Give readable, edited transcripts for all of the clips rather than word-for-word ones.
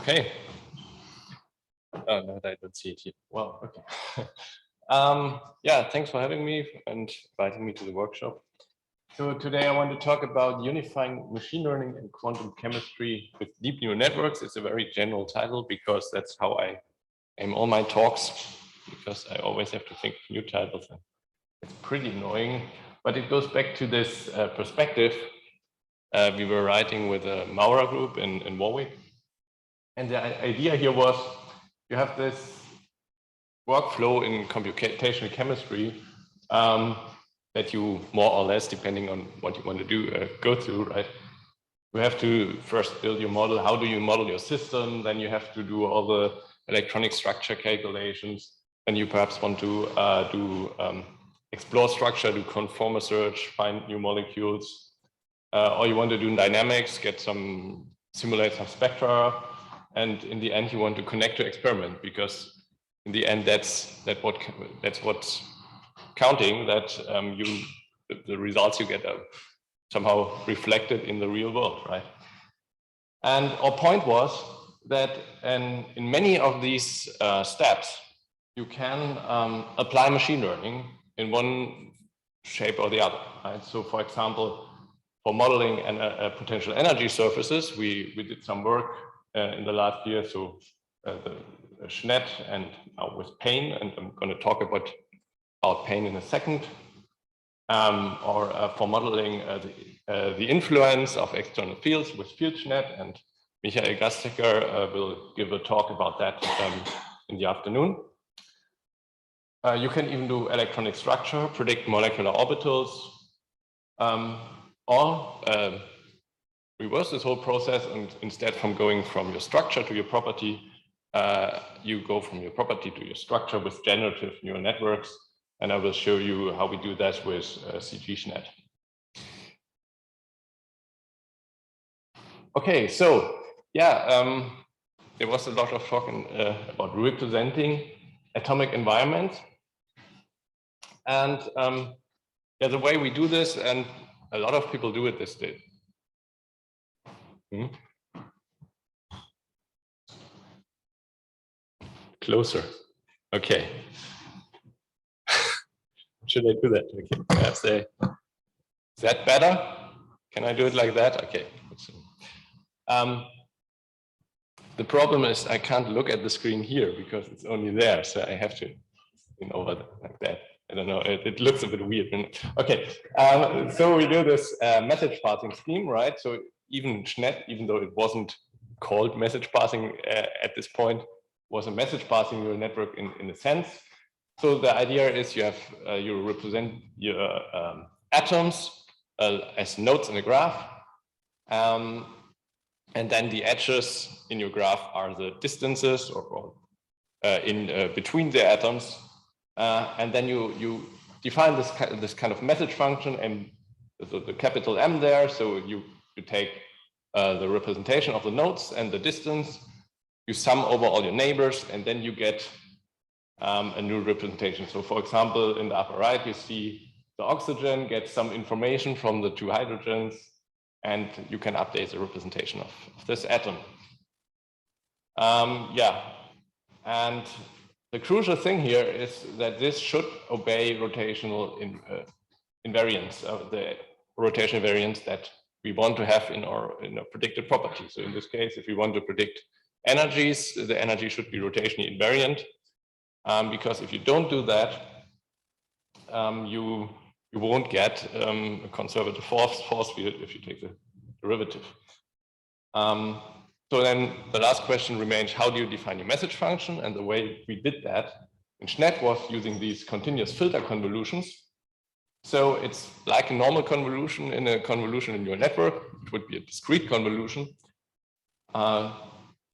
Okay. Oh, no, I don't see it here. Well, okay. Yeah, thanks for having me and inviting me to the workshop. So today I want to talk about unifying machine learning and quantum chemistry with deep neural networks. It's a very general title because that's how I aim all my talks, because I always have to think of new titles. And it's pretty annoying, but it goes back to this perspective we were writing with a Maurer group in Warwick. And the idea here was you have this workflow in computational chemistry that you more or less, depending on what you want to do, go through, right? You have to first build your model. How do you model your system? Then you have to do all the electronic structure calculations. And you perhaps want to explore structure, do conformal search, find new molecules. Or you want to do dynamics, simulate some spectra. And in the end, you want to connect to experiment, because in the end, that's what's counting, that the results you get are somehow reflected in the real world, right? And our point was that in many of these steps, you can apply machine learning in one shape or the other, right? So for example, for modeling potential energy surfaces, we did some work in the last year, so the G-SchNet and now with PaiNN, and I'm going to talk about PaiNN in a second, or for modeling the influence of external fields with G-SchNet, and Michael Gastecker will give a talk about that in the afternoon. You can even do electronic structure, predict molecular orbitals, or reverse this whole process, and instead from going from your structure to your property, you go from your property to your structure with generative neural networks, and I will show you how we do that with G-SchNet. Okay, so yeah, there was a lot of talk about representing atomic environments, and yeah, the way we do this, and a lot of people do it this day. Closer. Okay. Should I do that? Okay. Perhaps is that better? Can I do it like that? Okay. The problem is I can't look at the screen here because it's only there, so I have to over like that. I don't know. It looks a bit weird. Okay. So we do this message passing scheme, right? So even G-SchNet, even though it wasn't called message passing at this point, was a message passing neural network in a sense. So the idea is you have you represent your atoms as nodes in a graph, and then the edges in your graph are the distances or in between the atoms, and then you define this kind of message function, and the capital M there. So you take the representation of the nodes and the distance. You sum over all your neighbors, and then you get a new representation. So for example, in the upper right, you see the oxygen gets some information from the two hydrogens, and you can update the representation of this atom. Yeah, and the crucial thing here is that this should obey rotational invariance, the rotational invariance that we want to have in our predicted property. So in this case, if we want to predict energies, the energy should be rotationally invariant, because if you don't do that, you won't get a conservative force field if you take the derivative. So then the last question remains, how do you define your message function? And the way we did that in G-SchNet was using these continuous filter convolutions. So it's like a normal convolution in a convolution in your network. It would be a discrete convolution.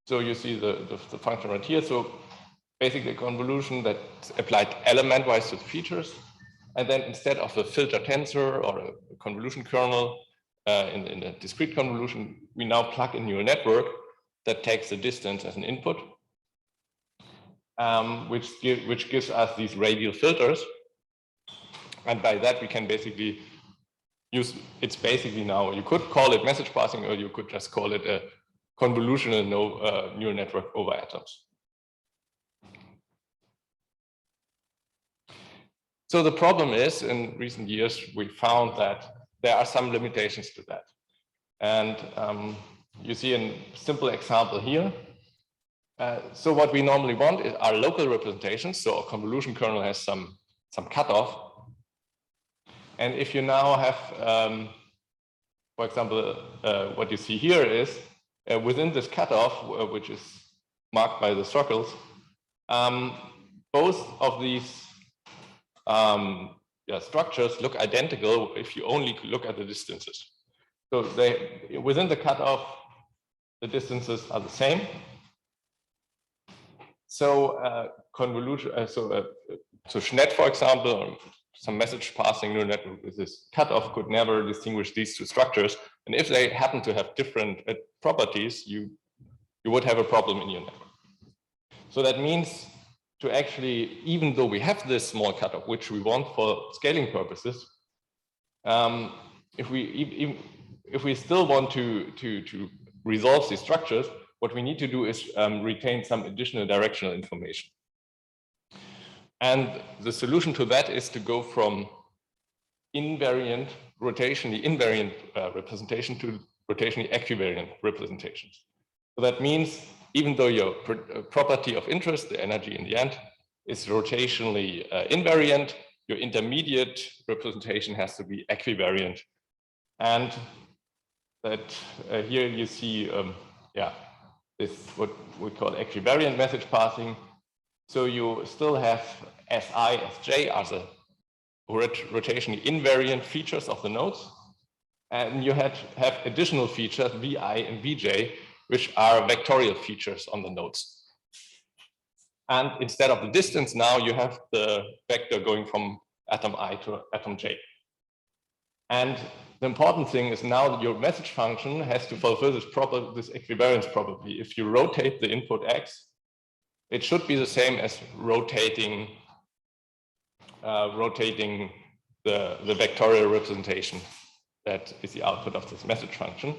So you see the function right here. So basically a convolution that's applied element-wise to the features. And then instead of a filter tensor or a convolution kernel in a discrete convolution, we now plug in neural network that takes the distance as an input, which gives us these radial filters. And by that, we can basically use, it's basically now, you could call it message passing, or you could just call it a convolutional neural network over atoms. So the problem is, in recent years, we found that there are some limitations to that. And you see a simple example here. So what we normally want are local representations. So a convolution kernel has some cutoff. And if you now have, for example, what you see here is within this cutoff, which is marked by the circles, both of these structures look identical if you only look at the distances. So within the cutoff, the distances are the same. So so SchNet, for example, or some message passing neural network with this cutoff could never distinguish these two structures. And if they happen to have different properties, you would have a problem in your network. So that means to actually, even though we have this small cutoff, which we want for scaling purposes, if we still want to resolve these structures, what we need to do is retain some additional directional information. And the solution to that is to go from rotationally invariant representation to rotationally equivariant representations. So that means even though your property of interest, the energy in the end, is rotationally invariant, your intermediate representation has to be equivariant. And that here you see, this what we call equivariant message passing. So you still have Si, Sj are the rotationally invariant features of the nodes. And you have additional features, Vi and Vj, which are vectorial features on the nodes. And instead of the distance now, you have the vector going from atom I to atom J. And the important thing is now that your message function has to fulfill this equivariance property. If you rotate the input X, it should be the same as rotating the vectorial representation that is the output of this message function.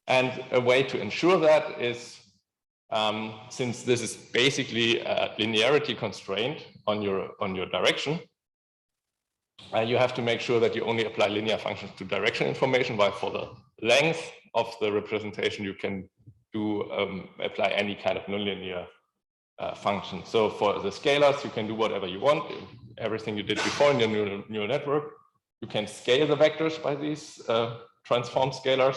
And a way to ensure that is, since this is basically a linearity constraint on your direction, you have to make sure that you only apply linear functions to direction information, while for the length of the representation, you can apply any kind of nonlinear function. So for the scalars, you can do whatever you want, everything you did before in your neural network. You can scale the vectors by these transform scalars.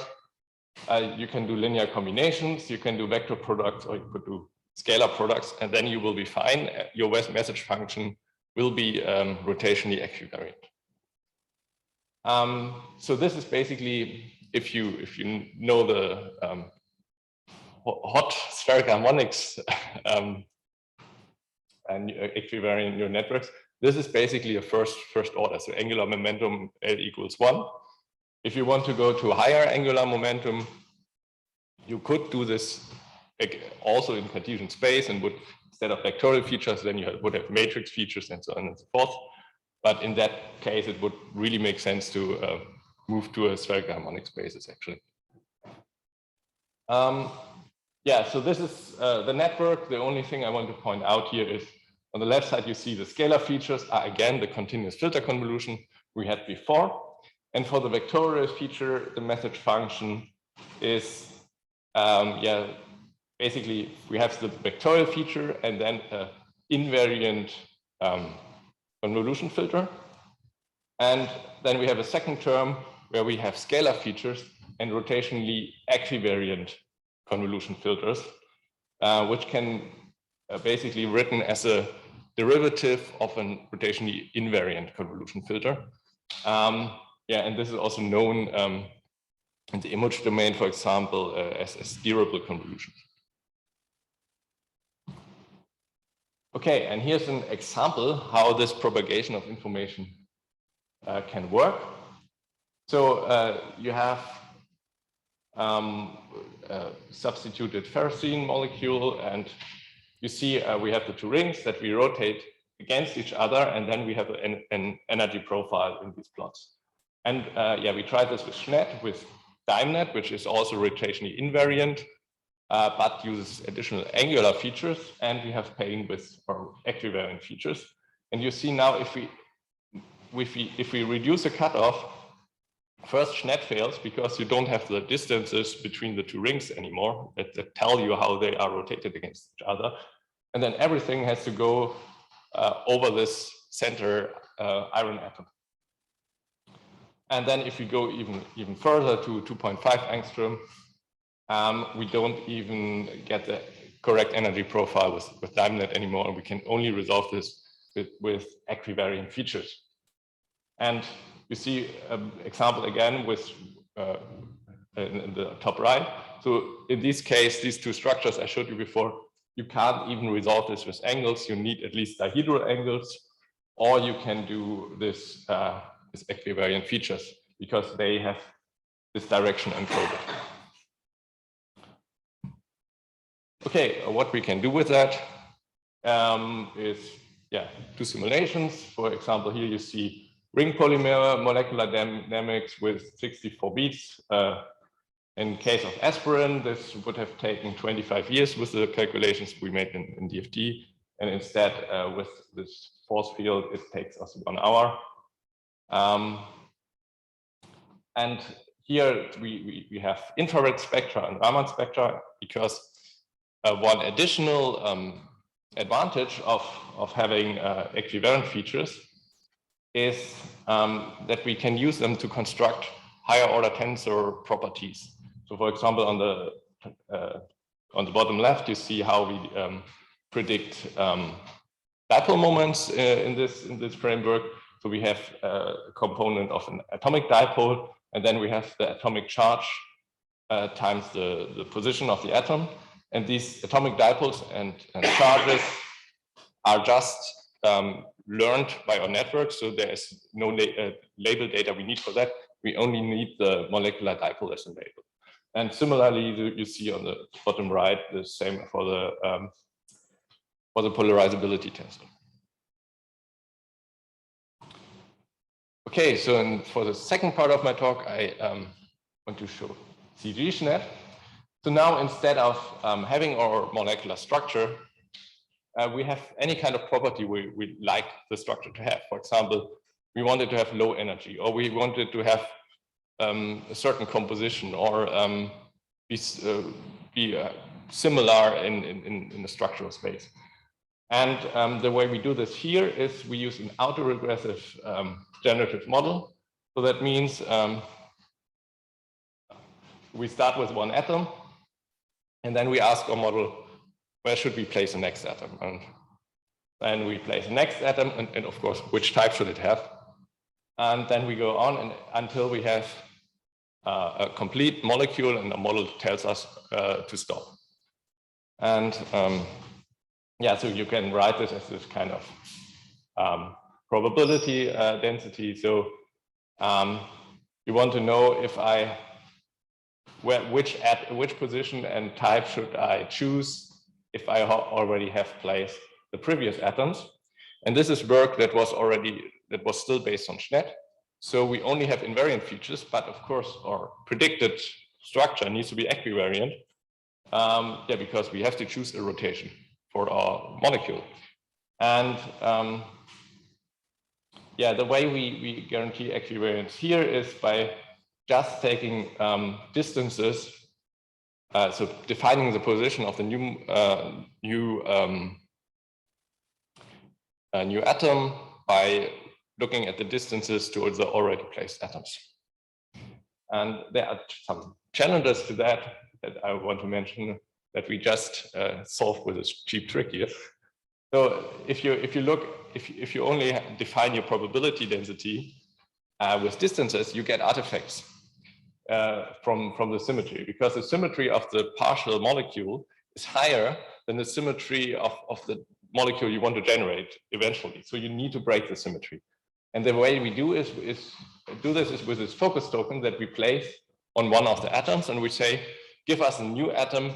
You can do linear combinations, you can do vector products, or you could do scalar products, and then you will be fine. Your message function will be rotationally equivariant. So this is basically, if you know the hot spherical harmonics and equivariant neural networks, this is basically a first order. So angular momentum L equals 1. If you want to go to a higher angular momentum, you could do this also in Cartesian space, and would, instead of vectorial features, then you would have matrix features and so on and so forth. But in that case, it would really make sense to move to a spherical harmonic spaces, actually. Yeah, so this is the network. The only thing I want to point out here is on the left side, you see the scalar features are again the continuous filter convolution we had before. And for the vectorial feature, the message function is, basically we have the vectorial feature and then an invariant convolution filter. And then we have a second term where we have scalar features and rotationally equivariant convolution filters, which can basically written as a derivative of a rotationally invariant convolution filter. And this is also known in the image domain, for example, as steerable convolutions. Okay, and here's an example how this propagation of information can work. So you have substituted ferrocene molecule, and you see we have the two rings that we rotate against each other, and then we have an energy profile in these plots. And we tried this with SchNet, with DimeNet, which is also rotationally invariant but uses additional angular features, and we have PaiNN with or equivariant features. And you see now if we reduce a cutoff, first Schnet fails because you don't have the distances between the two rings anymore that tell you how they are rotated against each other. And then everything has to go over this center iron atom. And then if we go even further to 2.5 angstrom, we don't even get the correct energy profile with DiamondNet anymore, and we can only resolve this with equivariant features. And you see an example again with in the top right. So in this case, these two structures I showed you before, you can't even resolve this with angles. You need at least dihedral angles, or you can do this with equivariant features because they have this direction encoded. Okay, what we can do with that is, do simulations. For example, here you see ring polymer molecular dynamics with 64 beats. In case of aspirin, this would have taken 25 years with the calculations we made in DFT. And instead, with this force field, it takes us 1 hour. And here we have infrared spectra and Raman spectra, because one additional advantage of having equivariant features is that we can use them to construct higher order tensor properties. So for example, on the bottom left, you see how we predict dipole moments in this framework. So we have a component of an atomic dipole, and then we have the atomic charge times the position of the atom. And these atomic dipoles and charges are just learned by our network. So there is no label data we need for that. We only need the molecular dipole as a label. And similarly, you see on the bottom right, the same for the polarizability tensor. Okay, so for the second part of my talk, I want to show G-SchNet. So now instead of having our molecular structure, we have any kind of property we like the structure to have. For example, we wanted to have low energy, or we wanted to have a certain composition, or be similar in the structural space. And the way we do this here is we use an autoregressive generative model. So that means we start with one atom, and then we ask our model, where should we place the next atom? And then we place the next atom, and of course, which type should it have? And then we go on until we have a complete molecule, and the model tells us to stop. And so you can write this as this kind of probability density. So you want to know if which position and type should I choose if I already have placed the previous atoms. And this is work that was still based on SchNet. So we only have invariant features, but of course our predicted structure needs to be equivariant. Because we have to choose a rotation for our molecule. And the way we guarantee equivariance here is by just taking distances, so defining the position of the new atom by looking at the distances towards the already placed atoms. And there are some challenges to that I want to mention that we just solved with this cheap trick here. So if you only define your probability density with distances, you get artifacts from the symmetry, because the symmetry of the partial molecule is higher than the symmetry of the molecule you want to generate eventually. So you need to break the symmetry. And the way we do this is with this focus token that we place on one of the atoms, and we say, give us a new atom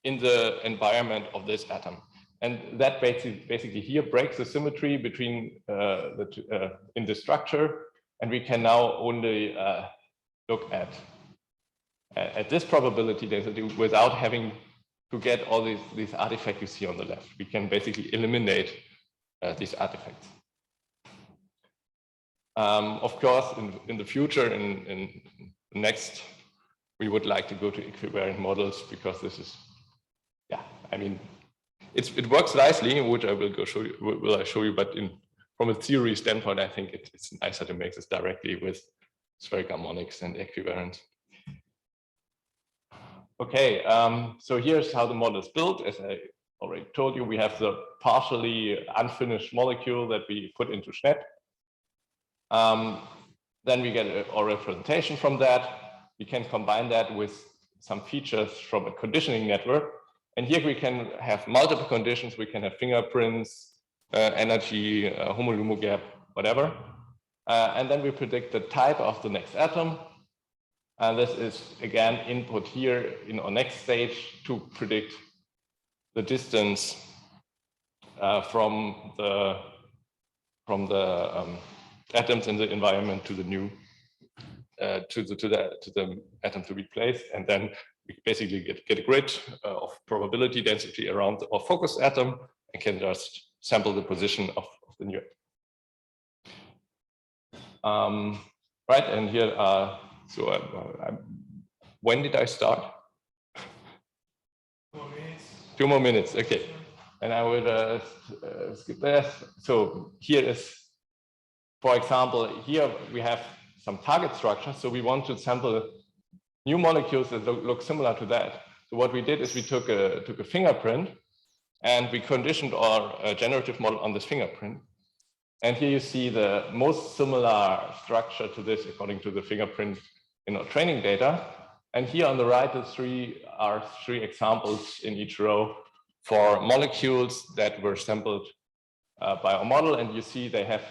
in the environment of this atom. And that basically here breaks the symmetry between in the structure, and we can now only look at at this probability density without having to get all these artifacts you see on the left. We can basically eliminate these artifacts. Of course, in the future, in next, we would like to go to equivariant models because this is, yeah, I mean, it works nicely, which I will show you, but from a theory standpoint, I think it's nicer to make this directly with spherical harmonics and equivariant. Okay, so here's how the model is built. As I already told you, we have the partially unfinished molecule that we put into SchNet. Then we get a representation from that. We can combine that with some features from a conditioning network. And here we can have multiple conditions. We can have fingerprints, energy, HOMO-LUMO gap, whatever. And then we predict the type of the next atom. And this is, again, input here in our next stage to predict the distance from the atoms in the environment to the new to the atom to be placed, and then we basically get a grid of probability density around our focus atom and can just sample the position of the new atom. Right, and here when did I start? 2 more minutes. 2 more minutes, okay. And I will skip that. So here is, for example, here we have some target structure. So we want to sample new molecules that look similar to that. So what we did is we took a fingerprint and we conditioned our generative model on this fingerprint. And here you see the most similar structure to this according to the fingerprint in our training data. And here on the right, the three examples in each row for molecules that were sampled by our model. And you see they have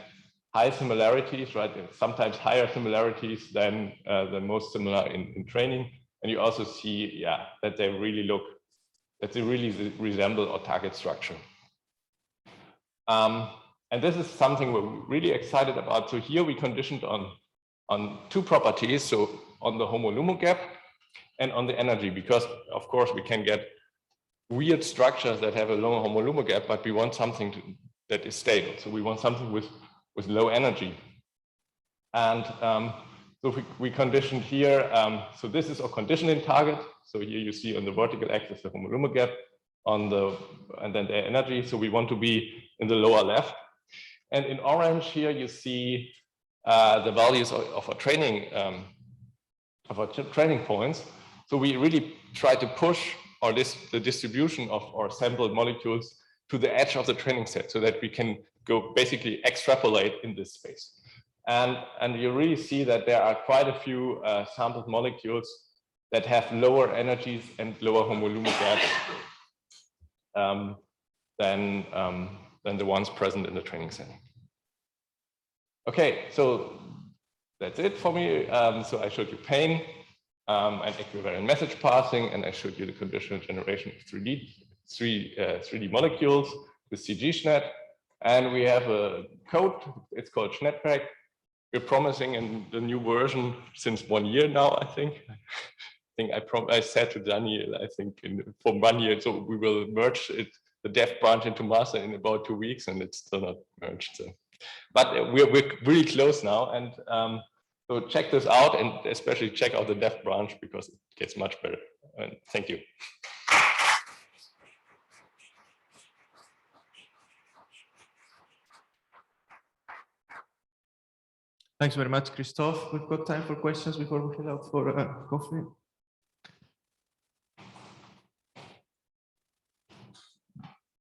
high similarities, right? Sometimes higher similarities than the most similar in training. And you also see, yeah, that they really resemble our target structure. And this is something we're really excited about. So here we conditioned on two properties. So on the HOMO-LUMO gap and on the energy, because of course we can get weird structures that have a low HOMO-LUMO gap, but we want something that is stable. So we want something with low energy. And so we conditioned here. So this is our conditioning target. So here you see on the vertical axis the HOMO-LUMO gap, and then the energy. So we want to be in the lower left. And in orange here you see the values of our training points. So we really try to push the distribution of our sampled molecules to the edge of the training set so that we can go basically extrapolate in this space. And you really see that there are quite a few sampled molecules that have lower energies and lower HOMO-LUMO gaps than the ones present in the training setting. Okay, so that's it for me. So I showed you PaiNN and equivariant message passing, and I showed you the conditional generation of 3D molecules with G-SchNet. And we have a code, it's called SchNetPack. We're promising in the new version since 1 year now, I think. I said to Daniel, I think for 1 year, so we will merge the dev branch into master in about 2 weeks, and it's still not merged. So. But we're really close now, and so check this out, and especially check out the dev branch because it gets much better. And thank you. Thanks very much, Christoph. We've got time for questions before we head out for coffee.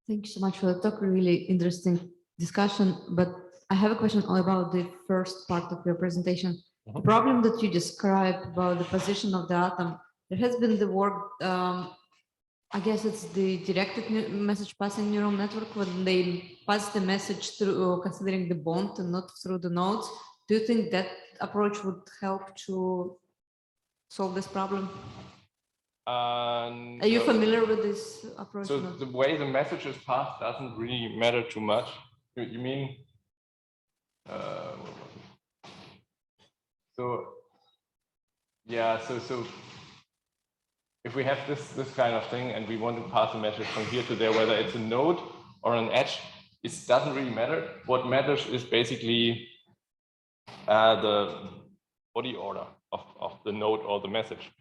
Thank you so much for the talk. Really interesting discussion. But I have a question about the first part of your presentation. The problem that you described about the position of the atom. There has been the work. I guess it's the directed message passing neural network when they pass the message through considering the bond and not through the nodes. Do you think that approach would help to solve this problem? Are you familiar with this approach? So the way the message is passed doesn't really matter too much. You mean? So yeah, so if we have this kind of thing and we want to pass a message from here to there, whether it's a node or an edge, it doesn't really matter. What matters is basically the body order of the node or the message.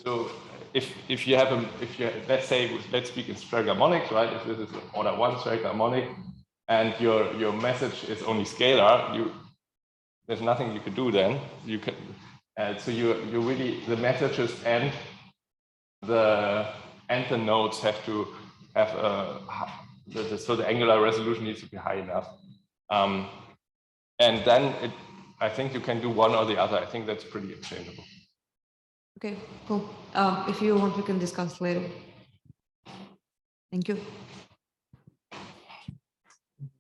So if you have let's speak in strict harmonics, right? If this is order 1 strict harmonic and your message is only scalar, there's nothing you could do then. You can so you really, the messages and the nodes have to have so the angular resolution needs to be high enough. And then I think you can do one or the other. I think that's pretty exchangeable. Okay, cool. If you want, we can discuss later. Thank you.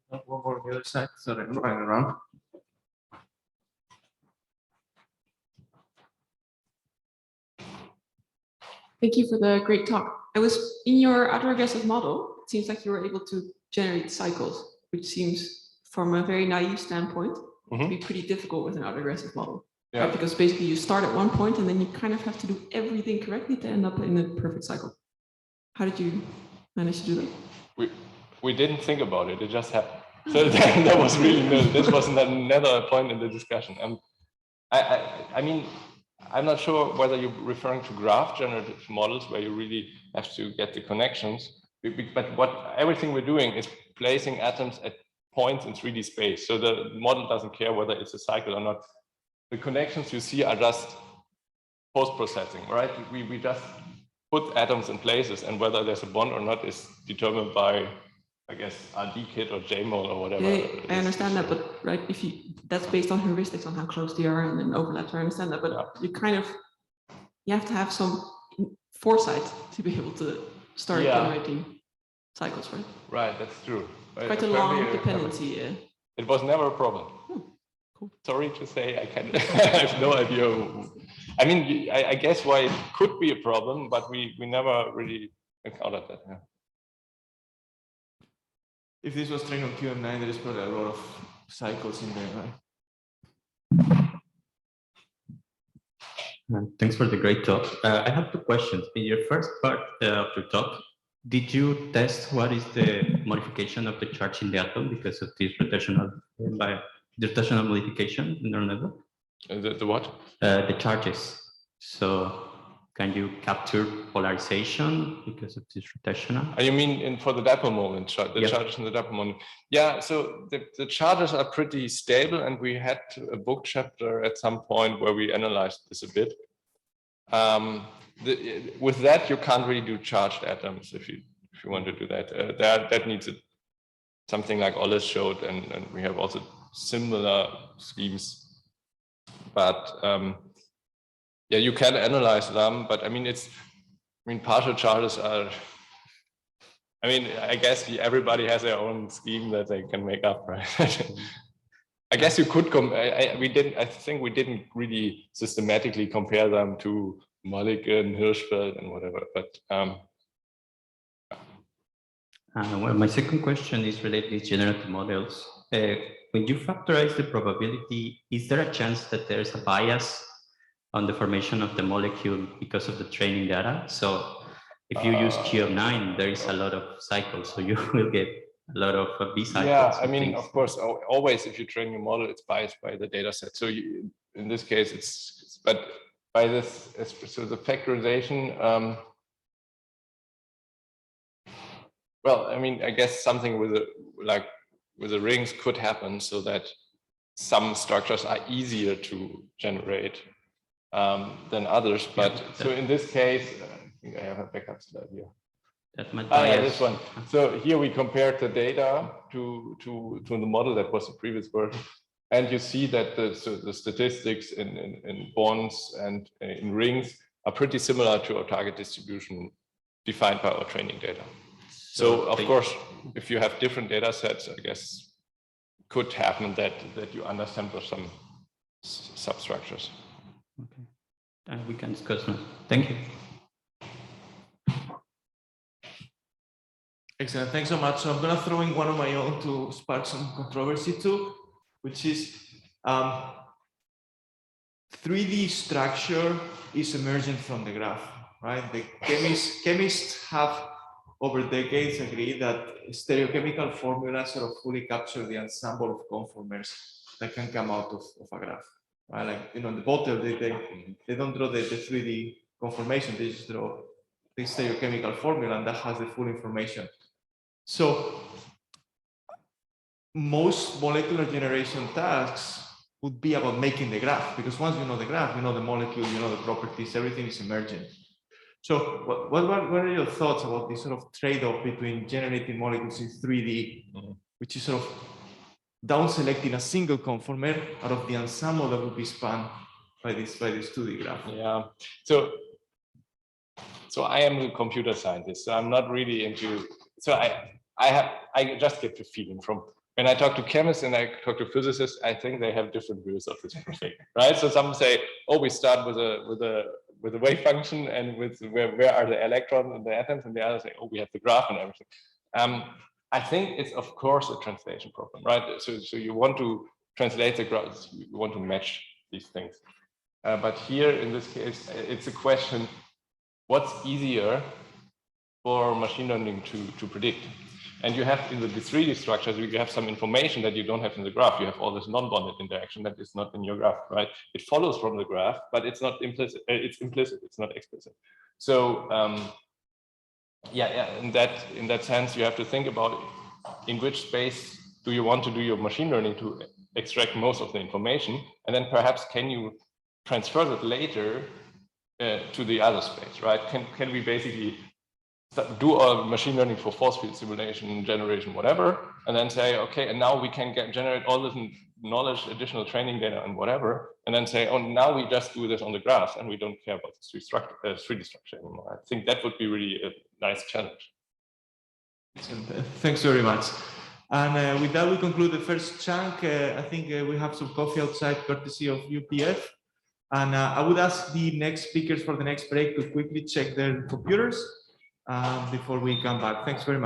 One more on the other side. Sorry, I'm running around. Thank you for the great talk. I was in your autoregressive model. It seems like you were able to generate cycles, which seems, from a very naive standpoint, to be pretty difficult with an autoregressive model. Yeah. Right? Because basically you start at one point and then you kind of have to do everything correctly to end up in a perfect cycle. How did you manage to do that? We didn't think about it. It just happened. So that was really this was another point in the discussion. I mean, I'm not sure whether you're referring to graph generative models where you really have to get the connections, but everything we're doing is placing atoms at points in 3D space. So the model doesn't care whether it's a cycle or not. The connections you see are just post-processing, right? We just put atoms in places, and whether there's a bond or not is determined by, I guess, RD-kit or JMOL or whatever. Yeah, I understand that, but right, if that's based on heuristics on how close they are and then overlaps. I understand that, but you have to have some foresight to be able to start generating cycles, right? Right, that's true. Quite a long dependency. Yeah. It was never a problem. Cool. Sorry to say, I have no idea. I mean, I guess why it could be a problem, but we never really encountered that. Yeah. If this was trained on QM9, there is probably a lot of cycles in there, right? Thanks for the great talk. I have 2 questions. In your first part of your talk, did you test what is the modification of the charge in the atom because of this rotational modification in neural network? The what? The charges. So can you capture polarization because of this rotational? You mean for the dipole moment, the charges in the dipole moment? Yeah, so the charges are pretty stable, and we had a book chapter at some point where we analyzed this a bit. With that, you can't really do charged atoms if you want to do that. That needs something like Oles showed, and we have also similar schemes. But yeah, you can analyze them, but I mean, partial charges are. I mean, I guess everybody has their own scheme that they can make up, right? I guess you could I think we didn't really systematically compare them to Mulliken, Hirschfeld, and whatever. But well, my second question is related to generative models. When you factorize the probability, is there a chance that there's a bias on the formation of the molecule because of the training data? So if you use QM9, there is a lot of cycles, so you will get a lot of B cycles. Yeah, I mean, of course, always if you train your model, it's biased by the data set. So in this case, but by this, so the factorization, well, I mean, I guess something with the rings could happen so that some structures are easier to generate than others. But so in this case, I think I have a backup slide here. That might yeah, this one. So here we compared the data to the model that was the previous version, and you see that the statistics in bonds and in rings are pretty similar to our target distribution defined by our training data. So of course, if you have different data sets, I guess could happen that you undersample some substructures. Okay, we can discuss now. Thank you. Excellent, thanks so much. So I'm going to throw in one of my own to spark some controversy too, which is 3D structure is emergent from the graph, right? The chemists have over decades agreed that stereochemical formulas sort of fully capture the ensemble of conformers that can come out of a graph, right? Like, you know, in the bottle, they don't draw the 3D conformation, they just draw the stereochemical formula, and that has the full information. So most molecular generation tasks would be about making the graph, because once you know the graph, you know the molecule, you know the properties, everything is emergent. So what are your thoughts about this sort of trade-off between generating molecules in 3D, which is sort of down selecting a single conformer out of the ensemble that would be spanned by this 2D graph? Yeah. So I am a computer scientist, so I'm not really into. So I just get the feeling from when I talk to chemists and I talk to physicists, I think they have different views of this thing, right? So some say, oh, we start with a wave function and with where are the electrons and the atoms, and the others say, oh, we have the graph and everything. I think it's of course a translation problem, right? So you want to translate the graphs, you want to match these things. But here in this case, it's a question: what's easier for machine learning to predict? And you have in the 3D structures, you have some information that you don't have in the graph. You have all this non-bonded interaction that is not in your graph, right? It follows from the graph, but it's not implicit. It's implicit. It's not explicit. So in that sense, you have to think about in which space do you want to do your machine learning to extract most of the information, and then perhaps can you transfer that later to the other space, right? Can we basically do our machine learning for force field simulation, generation, whatever, and then say, okay, and now we can generate all this knowledge, additional training data and whatever, and then say, oh, now we just do this on the graphs and we don't care about the 3D structure anymore. I think that would be really a nice challenge. Thanks very much. And with that, we conclude the first chunk. I think we have some coffee outside courtesy of UPF. And I would ask the next speakers for the next break to quickly check their computers before we come back. Thanks very much.